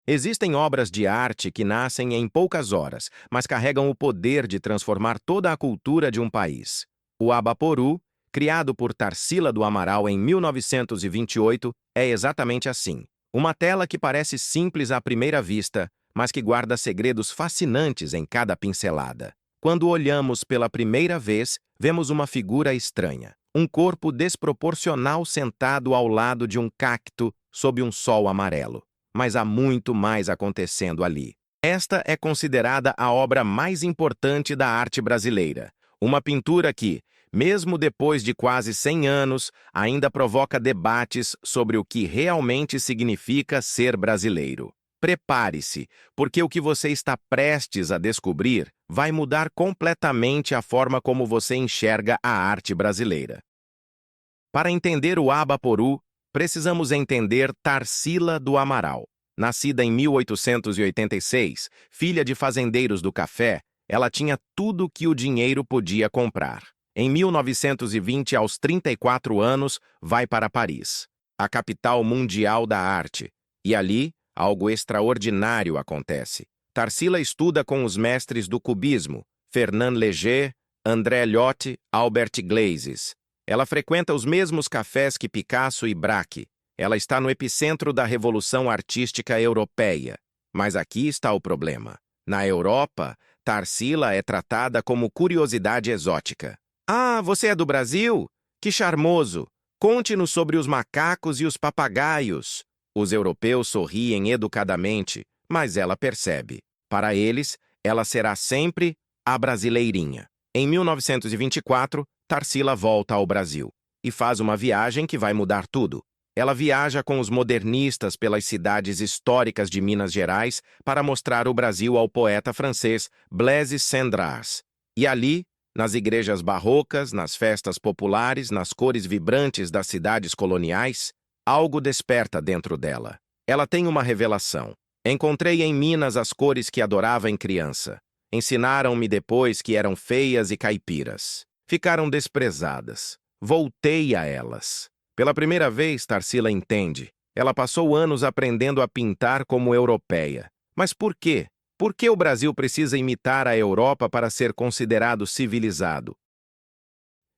Existem obras de arte que nascem em poucas horas, mas carregam o poder de transformar toda a cultura de um país. O Abaporu, criado por Tarsila do Amaral em 1928, é exatamente assim. Uma tela que parece simples à primeira vista, mas que guarda segredos fascinantes em cada pincelada. Quando olhamos pela primeira vez, vemos uma figura estranha. Um corpo desproporcional sentado ao lado de um cacto sob um sol amarelo. Mas há muito mais acontecendo ali. Esta é considerada a obra mais importante da arte brasileira. Uma pintura que, mesmo depois de quase 100 anos, ainda provoca debates sobre o que realmente significa ser brasileiro. Prepare-se, porque o que você está prestes a descobrir vai mudar completamente a forma como você enxerga a arte brasileira. Para entender o Abaporu, precisamos entender Tarsila do Amaral. Nascida em 1886, filha de fazendeiros do café, ela tinha tudo que o dinheiro podia comprar. Em 1920, aos 34 anos, vai para Paris, a capital mundial da arte. E ali, algo extraordinário acontece. Tarsila estuda com os mestres do cubismo, Fernand Léger, André Lhote, Albert Glazes. Ela frequenta os mesmos cafés que Picasso e Braque. Ela está no epicentro da Revolução Artística Europeia. Mas aqui está o problema. Na Europa, Tarsila é tratada como curiosidade exótica. Ah, você é do Brasil? Que charmoso! Conte-nos sobre os macacos e os papagaios. Os europeus sorriem educadamente, mas ela percebe. Para eles, ela será sempre a brasileirinha. Em 1924, Tarsila volta ao Brasil e faz uma viagem que vai mudar tudo. Ela viaja com os modernistas pelas cidades históricas de Minas Gerais para mostrar o Brasil ao poeta francês Blaise Cendrars. E ali, nas igrejas barrocas, nas festas populares, nas cores vibrantes das cidades coloniais, algo desperta dentro dela. Ela tem uma revelação. Encontrei em Minas as cores que adorava em criança. Ensinaram-me depois que eram feias e caipiras. Ficaram desprezadas. Voltei a elas. Pela primeira vez, Tarsila entende. Ela passou anos aprendendo a pintar como europeia. Mas por quê? Por que o Brasil precisa imitar a Europa para ser considerado civilizado?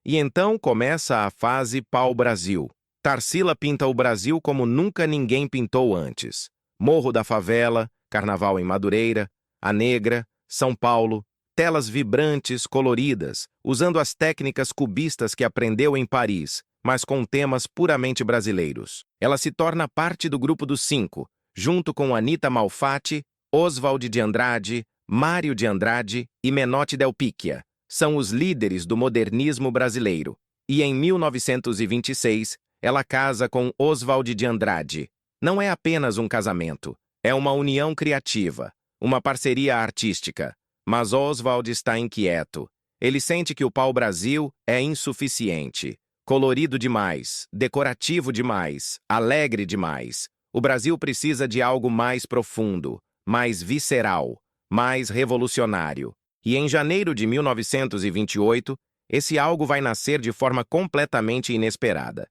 E então começa a fase pau-brasil. Tarsila pinta o Brasil como nunca ninguém pintou antes. Morro da Favela, Carnaval em Madureira, A Negra, São Paulo, telas vibrantes, coloridas, usando as técnicas cubistas que aprendeu em Paris, mas com temas puramente brasileiros. Ela se torna parte do grupo dos 5, junto com Anita Malfatti, Oswald de Andrade, Mário de Andrade e Menotti Del Picchia. São os líderes do modernismo brasileiro. E em 1926, ela casa com Oswald de Andrade. Não é apenas um casamento, é uma união criativa, uma parceria artística. Mas Oswald está inquieto. Ele sente que o pau-brasil é insuficiente. Colorido demais, decorativo demais, alegre demais. O Brasil precisa de algo mais profundo, mais visceral, mais revolucionário. E em janeiro de 1928, esse algo vai nascer de forma completamente inesperada.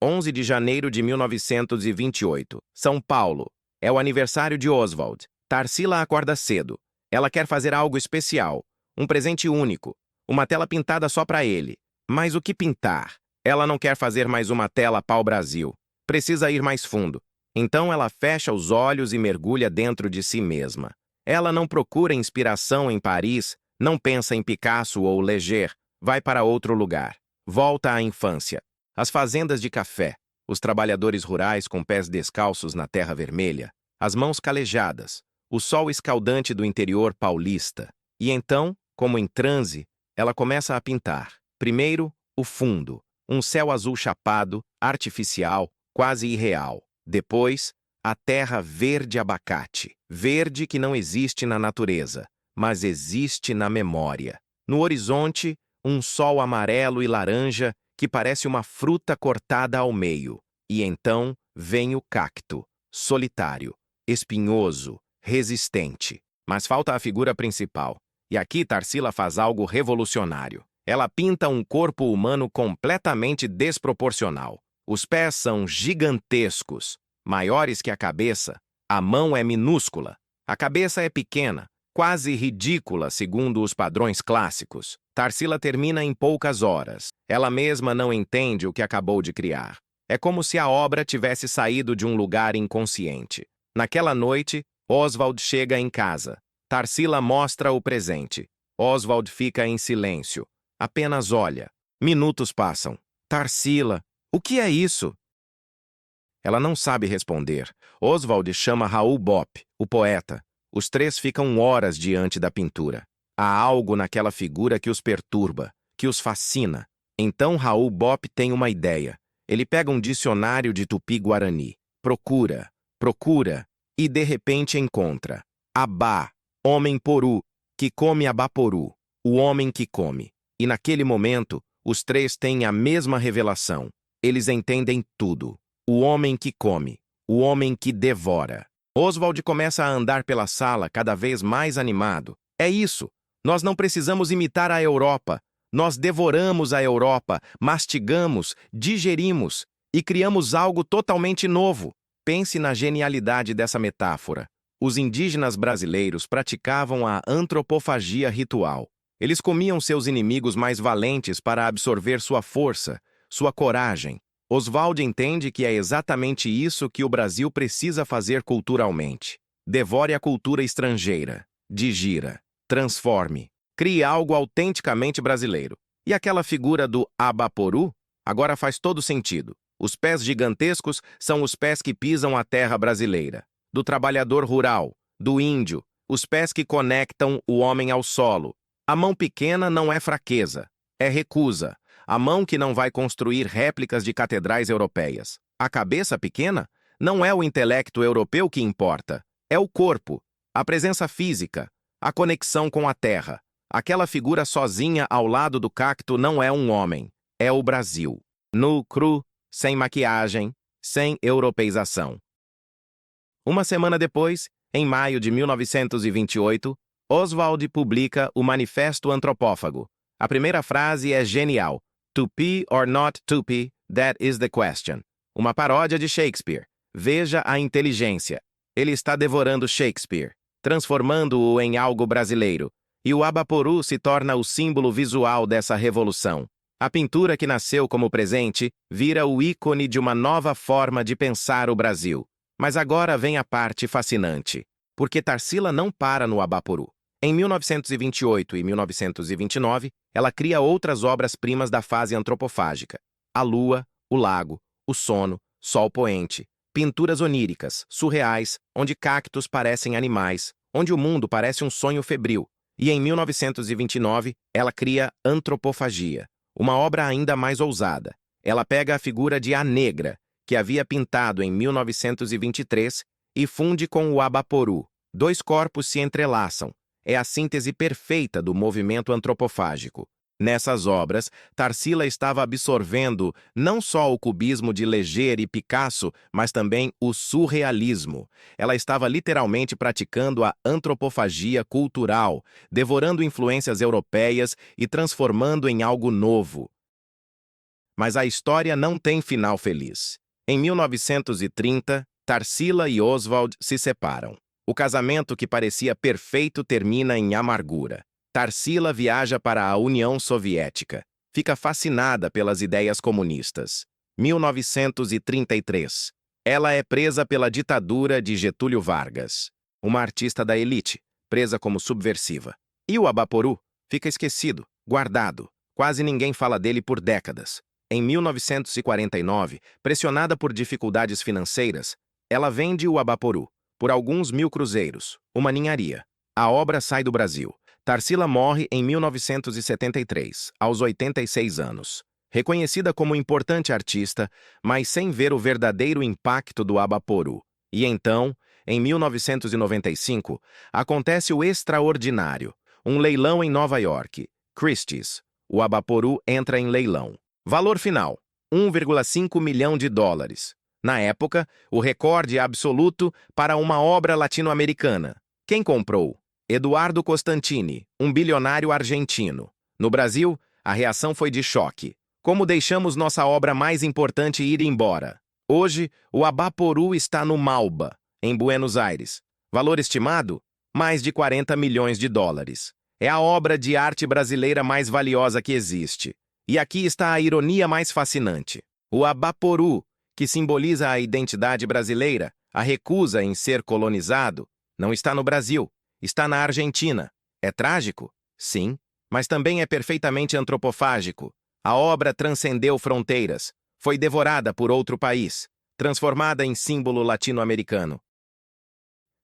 11 de janeiro de 1928, São Paulo. É o aniversário de Oswald. Tarsila acorda cedo. Ela quer fazer algo especial, um presente único, uma tela pintada só para ele. Mas o que pintar? Ela não quer fazer mais uma tela pau-brasil. Precisa ir mais fundo. Então ela fecha os olhos e mergulha dentro de si mesma. Ela não procura inspiração em Paris, não pensa em Picasso ou Léger. Vai para outro lugar. Volta à infância. As fazendas de café, os trabalhadores rurais com pés descalços na terra vermelha, as mãos calejadas, o sol escaldante do interior paulista. E então, como em transe, ela começa a pintar. Primeiro, o fundo, um céu azul chapado, artificial, quase irreal. Depois, a terra verde abacate, verde que não existe na natureza, mas existe na memória. No horizonte, um sol amarelo e laranja que parece uma fruta cortada ao meio. E então vem o cacto, solitário, espinhoso, resistente. Mas falta a figura principal. E aqui Tarsila faz algo revolucionário. Ela pinta um corpo humano completamente desproporcional. Os pés são gigantescos, maiores que a cabeça. A mão é minúscula. A cabeça é pequena, quase ridícula segundo os padrões clássicos. Tarsila termina em poucas horas. Ela mesma não entende o que acabou de criar. É como se a obra tivesse saído de um lugar inconsciente. Naquela noite, Oswald chega em casa. Tarsila mostra o presente. Oswald fica em silêncio. Apenas olha. Minutos passam. Tarsila, o que é isso? Ela não sabe responder. Oswald chama Raoul Bopp, o poeta. Os três ficam horas diante da pintura. Há algo naquela figura que os perturba, que os fascina. Então Raoul Bopp tem uma ideia. Ele pega um dicionário de tupi-guarani. Procura, procura, e de repente encontra. Abá, homem poru, que come abaporu, o homem que come. E naquele momento, os três têm a mesma revelação. Eles entendem tudo. O homem que come, o homem que devora. Oswald começa a andar pela sala cada vez mais animado. É isso. Nós não precisamos imitar a Europa. Nós devoramos a Europa, mastigamos, digerimos e criamos algo totalmente novo. Pense na genialidade dessa metáfora. Os indígenas brasileiros praticavam a antropofagia ritual. Eles comiam seus inimigos mais valentes para absorver sua força, sua coragem. Oswald entende que é exatamente isso que o Brasil precisa fazer culturalmente. Devore a cultura estrangeira, digira, transforme, crie algo autenticamente brasileiro. E aquela figura do abaporu agora faz todo sentido. Os pés gigantescos são os pés que pisam a terra brasileira. Do trabalhador rural, do índio, os pés que conectam o homem ao solo. A mão pequena não é fraqueza, é recusa. A mão que não vai construir réplicas de catedrais europeias. A cabeça pequena não é o intelecto europeu que importa, é o corpo, a presença física, a conexão com a terra. Aquela figura sozinha ao lado do cacto não é um homem, é o Brasil. Nu, cru, sem maquiagem, sem europeização. Uma semana depois, em maio de 1928, Oswald publica o Manifesto Antropófago. A primeira frase é genial. Tupi or not Tupi, that is the question. Uma paródia de Shakespeare. Veja a inteligência. Ele está devorando Shakespeare, transformando-o em algo brasileiro. E o abaporu se torna o símbolo visual dessa revolução. A pintura que nasceu como presente vira o ícone de uma nova forma de pensar o Brasil. Mas agora vem a parte fascinante. Porque Tarsila não para no abaporu. Em 1928 e 1929, ela cria outras obras-primas da fase antropofágica. A lua, o lago, o sono, sol poente, pinturas oníricas, surreais, onde cactos parecem animais, onde o mundo parece um sonho febril. E em 1929, ela cria Antropofagia, uma obra ainda mais ousada. Ela pega a figura de A Negra, que havia pintado em 1923, e funde com o abaporu. Dois corpos se entrelaçam. É a síntese perfeita do movimento antropofágico. Nessas obras, Tarsila estava absorvendo não só o cubismo de Leger e Picasso, mas também o surrealismo. Ela estava literalmente praticando a antropofagia cultural, devorando influências europeias e transformando em algo novo. Mas a história não tem final feliz. Em 1930, Tarsila e Oswald se separam. O casamento que parecia perfeito termina em amargura. Tarsila viaja para a União Soviética. Fica fascinada pelas ideias comunistas. 1933. Ela é presa pela ditadura de Getúlio Vargas. Uma artista da elite, presa como subversiva. E o abaporu fica esquecido, guardado. Quase ninguém fala dele por décadas. Em 1949, pressionada por dificuldades financeiras, ela vende o abaporu por alguns mil cruzeiros, uma ninharia. A obra sai do Brasil. Tarsila morre em 1973, aos 86 anos. Reconhecida como importante artista, mas sem ver o verdadeiro impacto do abaporu. E então, em 1995, acontece o extraordinário. Um leilão em Nova York. Christie's. O abaporu entra em leilão. Valor final: $1,5 milhão. Na época, o recorde absoluto para uma obra latino-americana. Quem comprou? Eduardo Costantini, um bilionário argentino. No Brasil, a reação foi de choque. Como deixamos nossa obra mais importante ir embora? Hoje, o abaporu está no Malba. em Buenos Aires. Valor estimado? Mais de 40 milhões de dólares. É a obra de arte brasileira mais valiosa que existe. E aqui está a ironia mais fascinante. O Abaporu, que simboliza a identidade brasileira, a recusa em ser colonizado, não está no Brasil, está na Argentina. É trágico? Sim, mas também é perfeitamente antropofágico. A obra transcendeu fronteiras, foi devorada por outro país, transformada em símbolo latino-americano.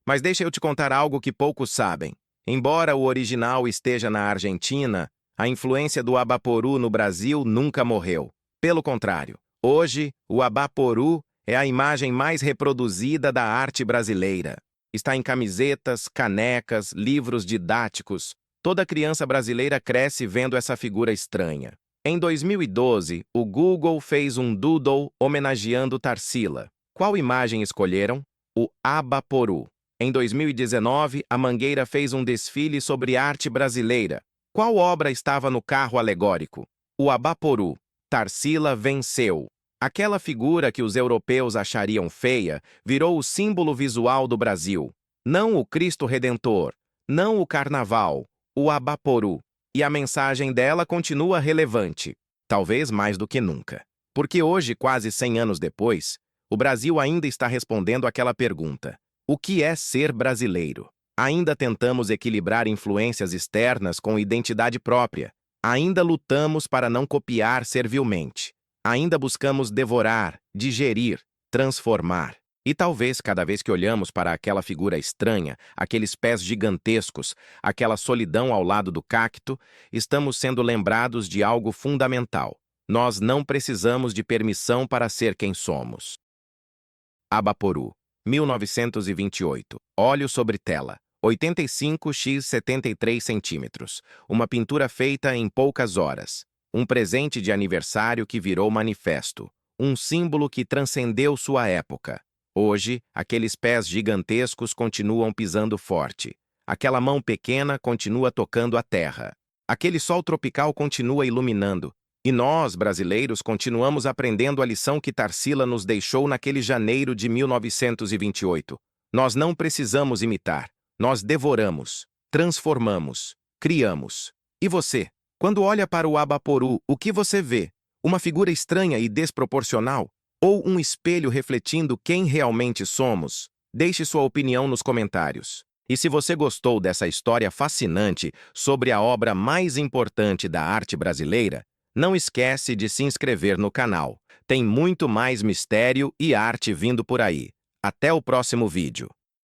Mas deixa eu te contar algo que poucos sabem. Embora o original esteja na Argentina, a influência do Abaporu no Brasil nunca morreu. Pelo contrário, hoje, o Abaporu é a imagem mais reproduzida da arte brasileira. Está em camisetas, canecas, livros didáticos. Toda criança brasileira cresce vendo essa figura estranha. Em 2012, o Google fez um doodle homenageando Tarsila. Qual imagem escolheram? O Abaporu. Em 2019, a Mangueira fez um desfile sobre arte brasileira. Qual obra estava no carro alegórico? O Abaporu. Tarsila venceu. Aquela figura que os europeus achariam feia virou o símbolo visual do Brasil. Não o Cristo Redentor, não o Carnaval, o Abaporu. E a mensagem dela continua relevante, talvez mais do que nunca. Porque hoje, quase 100 anos depois, o Brasil ainda está respondendo aquela pergunta: o que é ser brasileiro? Ainda tentamos equilibrar influências externas com identidade própria. Ainda lutamos para não copiar servilmente. Ainda buscamos devorar, digerir, transformar. E talvez, cada vez que olhamos para aquela figura estranha, aqueles pés gigantescos, aquela solidão ao lado do cacto, estamos sendo lembrados de algo fundamental. Nós não precisamos de permissão para ser quem somos. Abaporu, 1928. Óleo sobre tela. 85 x 73 centímetros. Uma pintura feita em poucas horas. Um presente de aniversário que virou manifesto. Um símbolo que transcendeu sua época. Hoje, aqueles pés gigantescos continuam pisando forte. Aquela mão pequena continua tocando a terra. Aquele sol tropical continua iluminando. E nós, brasileiros, continuamos aprendendo a lição que Tarsila nos deixou naquele janeiro de 1928. Nós não precisamos imitar. Nós devoramos, transformamos, criamos. E você? Quando olha para o Abaporu, o que você vê? Uma figura estranha e desproporcional? Ou um espelho refletindo quem realmente somos? Deixe sua opinião nos comentários. E se você gostou dessa história fascinante sobre a obra mais importante da arte brasileira, não esquece de se inscrever no canal. Tem muito mais mistério e arte vindo por aí. Até o próximo vídeo.